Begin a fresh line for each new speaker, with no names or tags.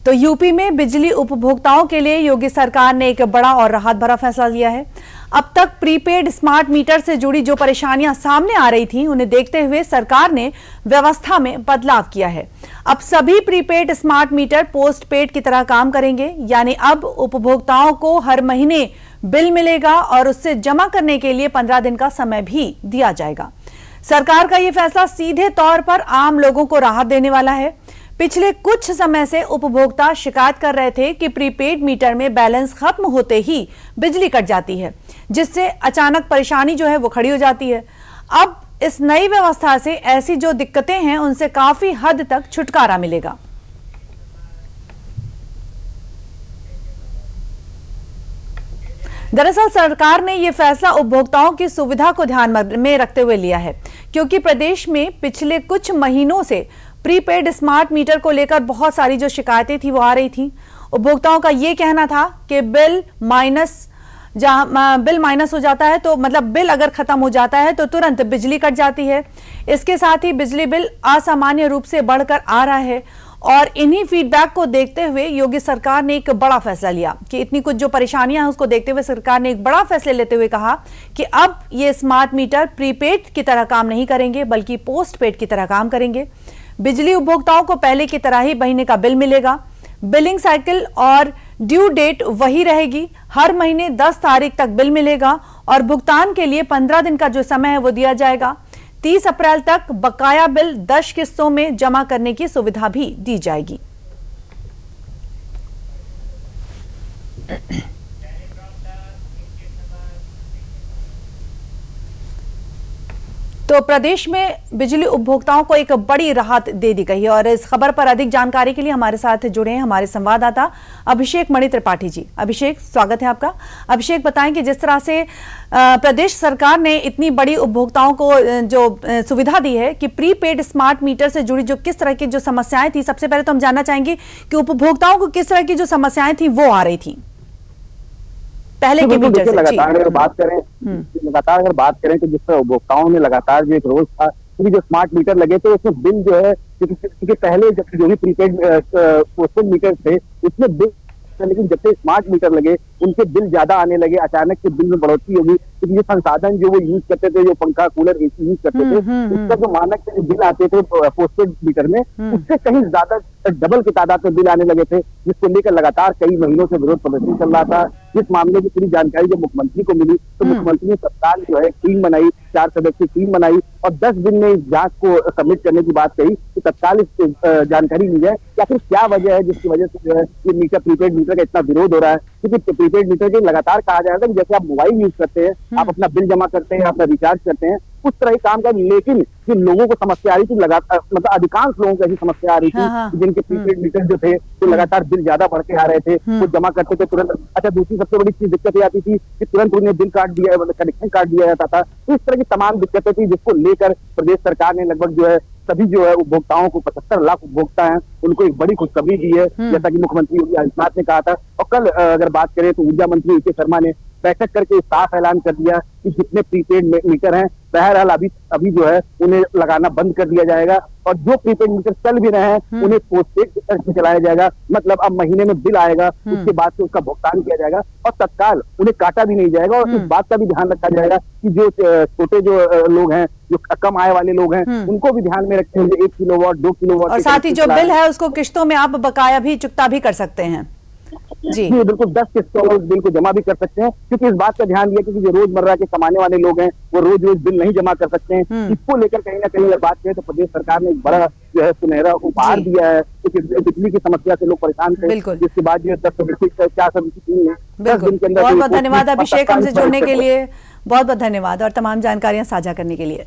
तो यूपी में बिजली उपभोक्ताओं के लिए योगी सरकार ने एक बड़ा और राहत भरा फैसला लिया है। अब तक प्रीपेड स्मार्ट मीटर से जुड़ी जो परेशानियां सामने आ रही थीं, उन्हें देखते हुए सरकार ने व्यवस्था में बदलाव किया है। अब सभी prepaid smart meter post paid की तरह काम करेंगे, यानी अब उपभोक्ताओं को हर महीने बिल मिलेगा और उससे जमा करने के लिए 15 दिन का समय भी दिया जाएगा। सरकार का यह फैसला सीधे तौर पर आम लोगों को राहत देने वाला है। पिछले कुछ समय से उपभोक्ता शिकायत कर रहे थे कि प्रीपेड मीटर में बैलेंस खत्म होते ही बिजली कट जाती है, जिससे अचानक परेशानी जो है वो खड़ी हो जाती है। अब इस नई व्यवस्था से ऐसी जो दिक्कतें हैं उनसे काफी हद तक छुटकारा मिलेगा। दरअसल सरकार ने यह फैसला उपभोक्ताओं की सुविधा को ध्यान में रखते हुए लिया है, क्योंकि प्रदेश में पिछले कुछ महीनों से प्रीपेड स्मार्ट मीटर को लेकर बहुत सारी जो शिकायतें थी वो आ रही थी। उपभोक्ताओं का ये कहना था कि बिल माइनस हो जाता है, तो मतलब बिल अगर खत्म हो जाता है तो तुरंत बिजली कट जाती है। इसके साथ ही बिजली बिल असामान्य रूप से बढ़कर आ रहा है और इन्हीं फीडबैक को देखते हुए योगी सरकार ने एक बड़ा फैसला लिया कि इतनी कुछ जो परेशानियां हैं उसको देखते हुए सरकार ने एक बड़ा फैसला लेते हुए कहा कि अब ये स्मार्ट मीटर प्रीपेड की तरह काम नहीं करेंगे, बल्कि पोस्ट पेड की तरह काम करेंगे। बिजली उपभोक्ताओं को पहले की तरह ही महीने का बिल मिलेगा। बिलिंग साइकिल और ड्यू डेट वही रहेगी। हर महीने 10 तारीख तक बिल मिलेगा और भुगतान के लिए 15 दिन का जो समय है वो दिया जाएगा। 30 अप्रैल तक बकाया बिल 10 किस्तों में जमा करने की सुविधा भी दी जाएगी। तो प्रदेश में बिजली उपभोक्ताओं को एक बड़ी राहत दे दी गई है और इस खबर पर अधिक जानकारी के लिए हमारे साथ जुड़े हैं हमारे संवाददाता अभिषेक मणि त्रिपाठी जी। अभिषेक, स्वागत है आपका। अभिषेक, बताएं कि जिस तरह से प्रदेश सरकार ने इतनी बड़ी उपभोक्ताओं को जो सुविधा दी है कि प्रीपेड स्मार्ट मीटर से जुड़ी जो किस तरह की जो समस्याएं थी, सबसे पहले तो हम जानना चाहेंगे कि उपभोक्ताओं को किस तरह की जो समस्याएं थी वो आ रही थी पहले के मीटर से।
लगातार अगर बात करें तो जिस तरह उपभोक्ताओं ने लगातार जो एक रोज था, क्योंकि जो स्मार्ट मीटर लगे थे उसमें बिल जो है, क्योंकि पहले जो भी प्रीपेड पोस्टपेड मीटर थे उसमें बिल, लेकिन जब से स्मार्ट मीटर लगे उनके बिल ज्यादा आने लगे। अचानक से बिल में बढ़ोतरी होगी, क्योंकि जो संसाधन जो वो यूज करते थे, जो पंखा कूलर एसी यूज करते थे, उसका जो मानक से बिल आते थे पोस्टपेड मीटर में, उससे कहीं ज्यादा डबल की तादाद में बिल आने लगे थे, जिसको लेकर लगातार कई महीनों से विरोध प्रदर्शन चल रहा था। इस मामले की पूरी जानकारी जब मुख्यमंत्री को मिली तो मुख्यमंत्री ने तत्काल जो है टीम बनाई, 4 सदस्यीय टीम बनाई और 10 दिन में इस जांच को सबमिट करने की बात कही कि तत्काल इस जानकारी ली जाए या फिर क्या वजह है जिसकी वजह से जो है ये मीटर प्रीपेड मीटर का इतना विरोध हो रहा है। क्योंकि प्रीपेड मीटर के लगातार कहा जा रहा है कि जैसे आप मोबाइल यूज करते हैं, आप अपना बिल जमा करते हैं, अपना रिचार्ज करते हैं, उस तरह ही काम का। लेकिन जिन लोगों को समस्या आ रही थी, लगातार मतलब अधिकांश लोगों को ऐसी समस्या आ रही थी जिनके प्रीपेड मीटर जो थे तो लगातार बिल ज्यादा बढ़ के आ रहे थे, वो जमा करते थे तुरंत। अच्छा, दूसरी सबसे बड़ी चीज दिक्कत ये आती थी कि तुरंत उन्हें बिल काट दिया, मतलब कनेक्शन काट दिया जाता था। तो इस तरह की तमाम दिक्कतें थी, जिसको लेकर प्रदेश सरकार ने लगभग जो है सभी जो है उपभोक्ताओं को 75 लाख उपभोक्ता हैं उनको एक बड़ी खुशखबरी दी है, जैसा कि मुख्यमंत्री योगी आदित्यनाथ ने कहा था। और कल अगर बात करें तो ऊर्जा मंत्री के शर्मा ने बैठक करके साफ ऐलान कर दिया कि जितने प्रीपेड मीटर हैं बहरहाल अभी जो है उन्हें लगाना बंद कर दिया जाएगा और जो प्रीपेड मीटर चल भी रहे हैं उन्हें पोस्टपेड से चलाया जाएगा। मतलब अब महीने में बिल आएगा, उसके बाद से उसका भुगतान किया जाएगा और तत्काल उन्हें काटा भी नहीं जाएगा। और इस बात का भी ध्यान रखा जाएगा कि जो छोटे जो लोग हैं, जो कम आय वाले लोग हैं, उनको भी ध्यान में रखते हुए 1 किलोवाट 2 किलोवाट
और साथ ही जो बिल है उसको किस्तों में आप बकाया भी चुकता भी कर सकते हैं। जी
बिल्कुल 10 किस्तों में बिल को जमा भी कर सकते हैं, क्योंकि इस बात का ध्यान दिया क्योंकि जो रोजमर्रा के कमाने वाले लोग हैं वो रोज बिल नहीं जमा कर सकते हैं। इसको लेकर कहीं ना कहीं अगर बात करें तो प्रदेश सरकार ने एक बड़ा जो है सुनहरा उपहार दिया है, क्योंकि बिजली की समस्या से लोग परेशान थे, जिसके बाद जो 10 सदस्यीय 4 सदस्यीय टीम है 10 दिन के अंदर।
बहुत बहुत धन्यवाद अभिषेक, हमसे जुड़ने के लिए बहुत बहुत धन्यवाद और तमाम जानकारियां साझा करने के लिए।